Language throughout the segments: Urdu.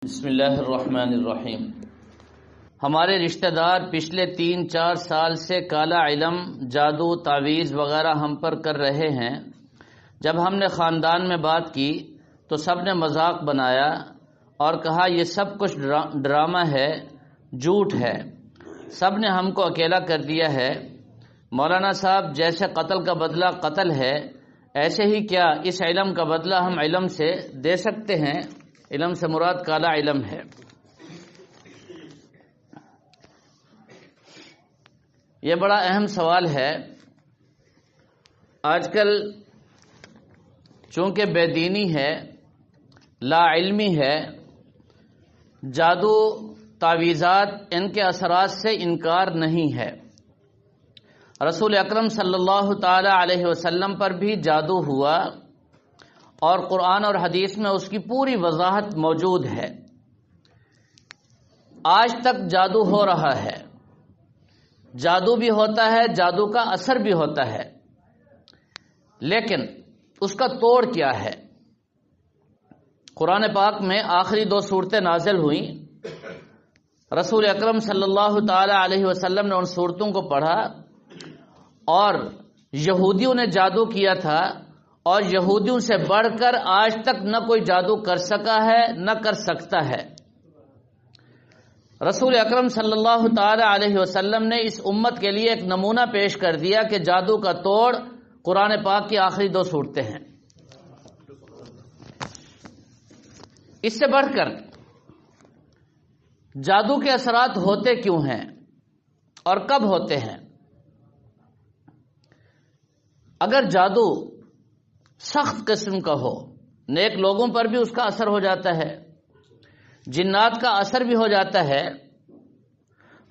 بسم اللہ الرحمن الرحیم۔ ہمارے رشتہ دار پچھلے 3-4 سال سے کالا علم، جادو، تعویذ وغیرہ ہم پر کر رہے ہیں۔ جب ہم نے خاندان میں بات کی تو سب نے مذاق بنایا اور کہا یہ سب کچھ ڈرامہ ہے، جھوٹ ہے۔ سب نے ہم کو اکیلا کر دیا ہے۔ مولانا صاحب، جیسے قتل کا بدلہ قتل ہے، ایسے ہی کیا اس علم کا بدلہ ہم علم سے دے سکتے ہیں؟ علم سے مراد کالا علم ہے۔ یہ بڑا اہم سوال ہے۔ آج کل چونکہ بے دینی ہے، لا علمی ہے، جادو، تعویذات، ان کے اثرات سے انکار نہیں ہے۔ رسول اکرم صلی اللہ تعالی علیہ وسلم پر بھی جادو ہوا اور قرآن اور حدیث میں اس کی پوری وضاحت موجود ہے۔ آج تک جادو ہو رہا ہے، جادو بھی ہوتا ہے، جادو کا اثر بھی ہوتا ہے، لیکن اس کا توڑ کیا ہے؟ قرآن پاک میں آخری 2 سورتیں نازل ہوئیں۔ رسول اکرم صلی اللہ تعالی علیہ وسلم نے ان سورتوں کو پڑھا اور یہودیوں نے جادو کیا تھا، اور یہودیوں سے بڑھ کر آج تک نہ کوئی جادو کر سکا ہے نہ کر سکتا ہے۔ رسول اکرم صلی اللہ تعالی علیہ وسلم نے اس امت کے لیے ایک نمونہ پیش کر دیا کہ جادو کا توڑ قرآن پاک کی آخری 2 سورتیں ہیں۔ اس سے بڑھ کر جادو کے اثرات ہوتے کیوں ہیں اور کب ہوتے ہیں؟ اگر جادو سخت قسم کا ہو، نیک لوگوں پر بھی اس کا اثر ہو جاتا ہے، جنات کا اثر بھی ہو جاتا ہے۔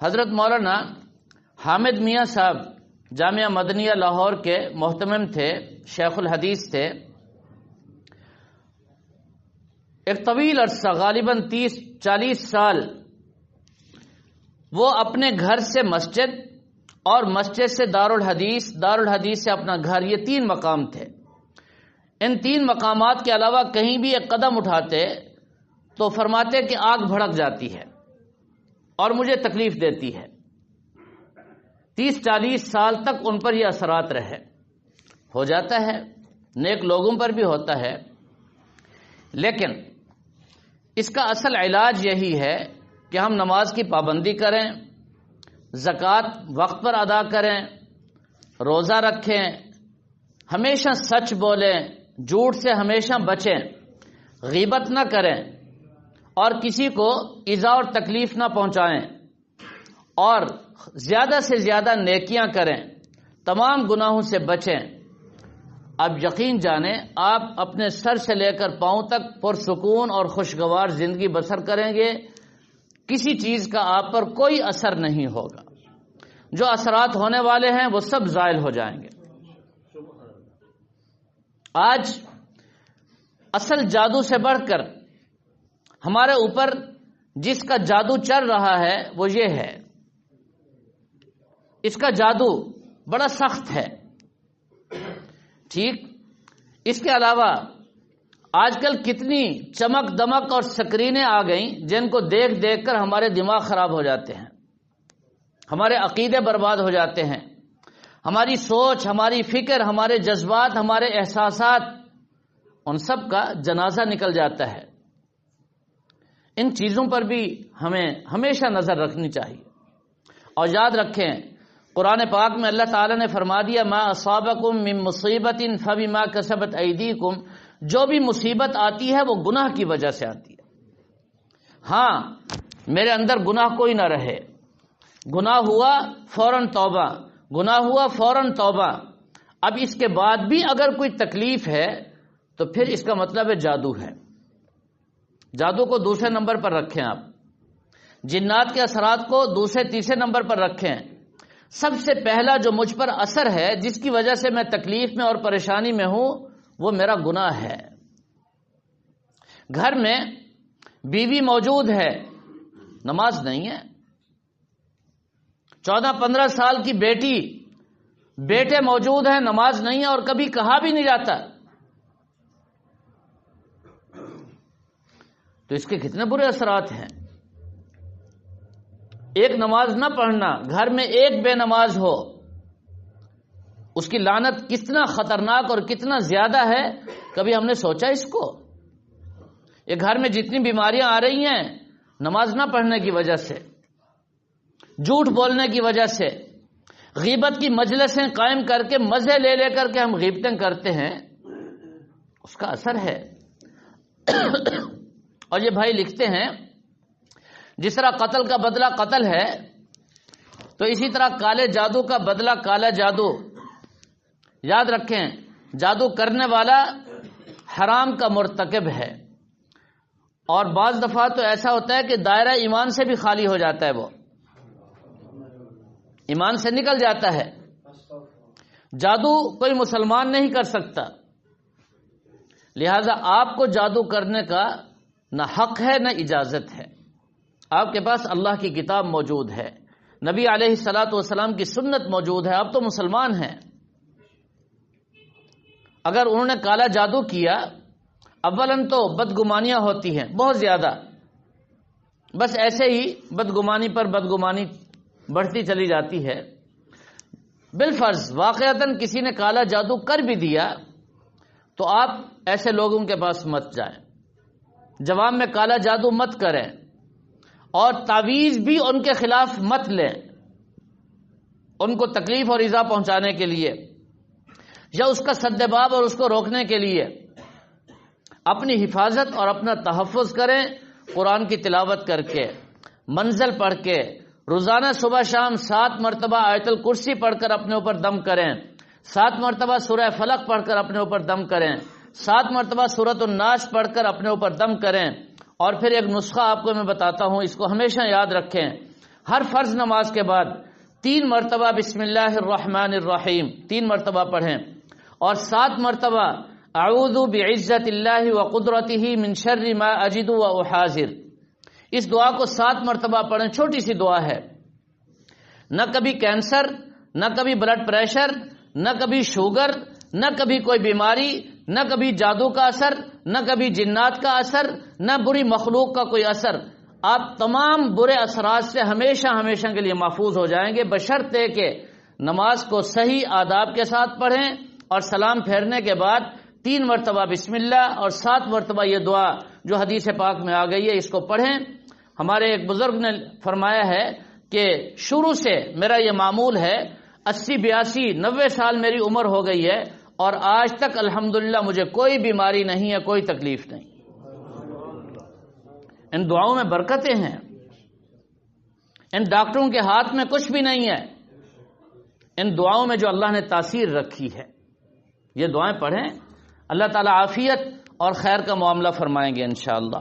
حضرت مولانا حامد میاں صاحب جامعہ مدنیہ لاہور کے محتمم تھے، شیخ الحدیث تھے۔ ایک طویل عرصہ، غالباً 30-40 سال، وہ اپنے گھر سے مسجد اور مسجد سے دارالحدیث، دارالحدیث سے اپنا گھر، یہ 3 مقام تھے۔ ان 3 مقامات کے علاوہ کہیں بھی ایک قدم اٹھاتے تو فرماتے کہ آگ بھڑک جاتی ہے اور مجھے تکلیف دیتی ہے۔ 30-40 سال تک ان پر یہ اثرات رہے۔ ہو جاتا ہے، نیک لوگوں پر بھی ہوتا ہے، لیکن اس کا اصل علاج یہی ہے کہ ہم نماز کی پابندی کریں، زکوٰۃ وقت پر ادا کریں، روزہ رکھیں، ہمیشہ سچ بولیں، جھوٹ سے ہمیشہ بچیں، غیبت نہ کریں اور کسی کو ایذا اور تکلیف نہ پہنچائیں، اور زیادہ سے زیادہ نیکیاں کریں، تمام گناہوں سے بچیں۔ اب یقین جانیں، آپ اپنے سر سے لے کر پاؤں تک پرسکون اور خوشگوار زندگی بسر کریں گے، کسی چیز کا آپ پر کوئی اثر نہیں ہوگا۔ جو اثرات ہونے والے ہیں وہ سب زائل ہو جائیں گے۔ آج اصل جادو سے بڑھ کر ہمارے اوپر جس کا جادو چل رہا ہے وہ یہ ہے، اس کا جادو بڑا سخت ہے۔ ٹھیک، اس کے علاوہ آج کل کتنی چمک دمک اور سکرینیں آ گئیں جن کو دیکھ دیکھ کر ہمارے دماغ خراب ہو جاتے ہیں، ہمارے عقیدے برباد ہو جاتے ہیں، ہماری سوچ، ہماری فکر، ہمارے جذبات، ہمارے احساسات، ان سب کا جنازہ نکل جاتا ہے۔ ان چیزوں پر بھی ہمیں ہمیشہ نظر رکھنی چاہیے۔ اور یاد رکھیں، قرآن پاک میں اللہ تعالیٰ نے فرما دیا ما اصابکم من مصیبت فبما کسبت ایدیکم، جو بھی مصیبت آتی ہے وہ گناہ کی وجہ سے آتی ہے۔ ہاں، میرے اندر گناہ کوئی نہ رہے، گناہ ہوا فوراً توبہ، گناہ ہوا فوراً توبہ۔ اب اس کے بعد بھی اگر کوئی تکلیف ہے تو پھر اس کا مطلب ہے جادو ہے۔ جادو کو دوسرے نمبر پر رکھیں، آپ جنات کے اثرات کو دوسرے تیسرے نمبر پر رکھیں۔ سب سے پہلا جو مجھ پر اثر ہے، جس کی وجہ سے میں تکلیف میں اور پریشانی میں ہوں، وہ میرا گناہ ہے۔ گھر میں بیوی موجود ہے، نماز نہیں ہے، 14-15 سال کی بیٹی، بیٹے موجود ہیں، نماز نہیں ہے، اور کبھی کہا بھی نہیں جاتا۔ تو اس کے کتنے برے اثرات ہیں۔ ایک نماز نہ پڑھنا، گھر میں ایک بے نماز ہو، اس کی لعنت کتنا خطرناک اور کتنا زیادہ ہے، کبھی ہم نے سوچا اس کو؟ یہ گھر میں جتنی بیماریاں آ رہی ہیں نماز نہ پڑھنے کی وجہ سے، جھوٹ بولنے کی وجہ سے، غیبت کی مجلسیں قائم کر کے مزے لے لے کر کے ہم غیبتیں کرتے ہیں، اس کا اثر ہے۔ اور یہ بھائی لکھتے ہیں جس طرح قتل کا بدلہ قتل ہے، تو اسی طرح کالے جادو کا بدلہ کالا جادو۔ یاد رکھیں، جادو کرنے والا حرام کا مرتکب ہے، اور بعض دفعہ تو ایسا ہوتا ہے کہ دائرہ ایمان سے بھی خالی ہو جاتا ہے، وہ ایمان سے نکل جاتا ہے۔ جادو کوئی مسلمان نہیں کر سکتا، لہذا آپ کو جادو کرنے کا نہ حق ہے نہ اجازت ہے۔ آپ کے پاس اللہ کی کتاب موجود ہے، نبی علیہ الصلاۃ والسلام کی سنت موجود ہے، آپ تو مسلمان ہیں۔ اگر انہوں نے کالا جادو کیا، اولاً تو بدگمانیاں ہوتی ہیں بہت زیادہ، بس ایسے ہی بدگمانی پر بدگمانی بڑھتی چلی جاتی ہے۔ بالفرض واقعتاً کسی نے کالا جادو کر بھی دیا تو آپ ایسے لوگوں کے پاس مت جائیں، جواب میں کالا جادو مت کریں، اور تعویذ بھی ان کے خلاف مت لیں ان کو تکلیف اور ایذا پہنچانے کے لیے، یا اس کا سدباب اور اس کو روکنے کے لیے۔ اپنی حفاظت اور اپنا تحفظ کریں، قرآن کی تلاوت کر کے، منزل پڑھ کے، روزانہ صبح شام 7 مرتبہ آیت الکرسی پڑھ کر اپنے اوپر دم کریں، 7 مرتبہ سورہ فلق پڑھ کر اپنے اوپر دم کریں، 7 مرتبہ سورۃ الناس پڑھ کر اپنے اوپر دم کریں۔ اور پھر ایک نسخہ آپ کو میں بتاتا ہوں، اس کو ہمیشہ یاد رکھیں، ہر فرض نماز کے بعد 3 مرتبہ بسم اللہ الرحمن الرحیم 3 مرتبہ پڑھیں، اور 7 مرتبہ اعوذ بعزت اللہ وقدرتہ من شر ما اجد واحاذر۔ اس دعا کو 7 مرتبہ پڑھیں، چھوٹی سی دعا ہے، نہ کبھی کینسر، نہ کبھی بلڈ پریشر، نہ کبھی شوگر، نہ کبھی کوئی بیماری، نہ کبھی جادو کا اثر، نہ کبھی جنات کا اثر، نہ بری مخلوق کا کوئی اثر۔ آپ تمام برے اثرات سے ہمیشہ ہمیشہ کے لیے محفوظ ہو جائیں گے، بشرطے کہ نماز کو صحیح آداب کے ساتھ پڑھیں، اور سلام پھیرنے کے بعد 3 مرتبہ بسم اللہ اور 7 مرتبہ یہ دعا جو حدیث پاک میں آ گئی ہے اس کو پڑھیں۔ ہمارے ایک بزرگ نے فرمایا ہے کہ شروع سے میرا یہ معمول ہے، 80 82 90 سال میری عمر ہو گئی ہے، اور آج تک الحمدللہ مجھے کوئی بیماری نہیں ہے، کوئی تکلیف نہیں۔ ان دعاؤں میں برکتیں ہیں، ان ڈاکٹروں کے ہاتھ میں کچھ بھی نہیں ہے، ان دعاؤں میں جو اللہ نے تاثیر رکھی ہے۔ یہ دعائیں پڑھیں، اللہ تعالیٰ عافیت اور خیر کا معاملہ فرمائیں گے انشاءاللہ۔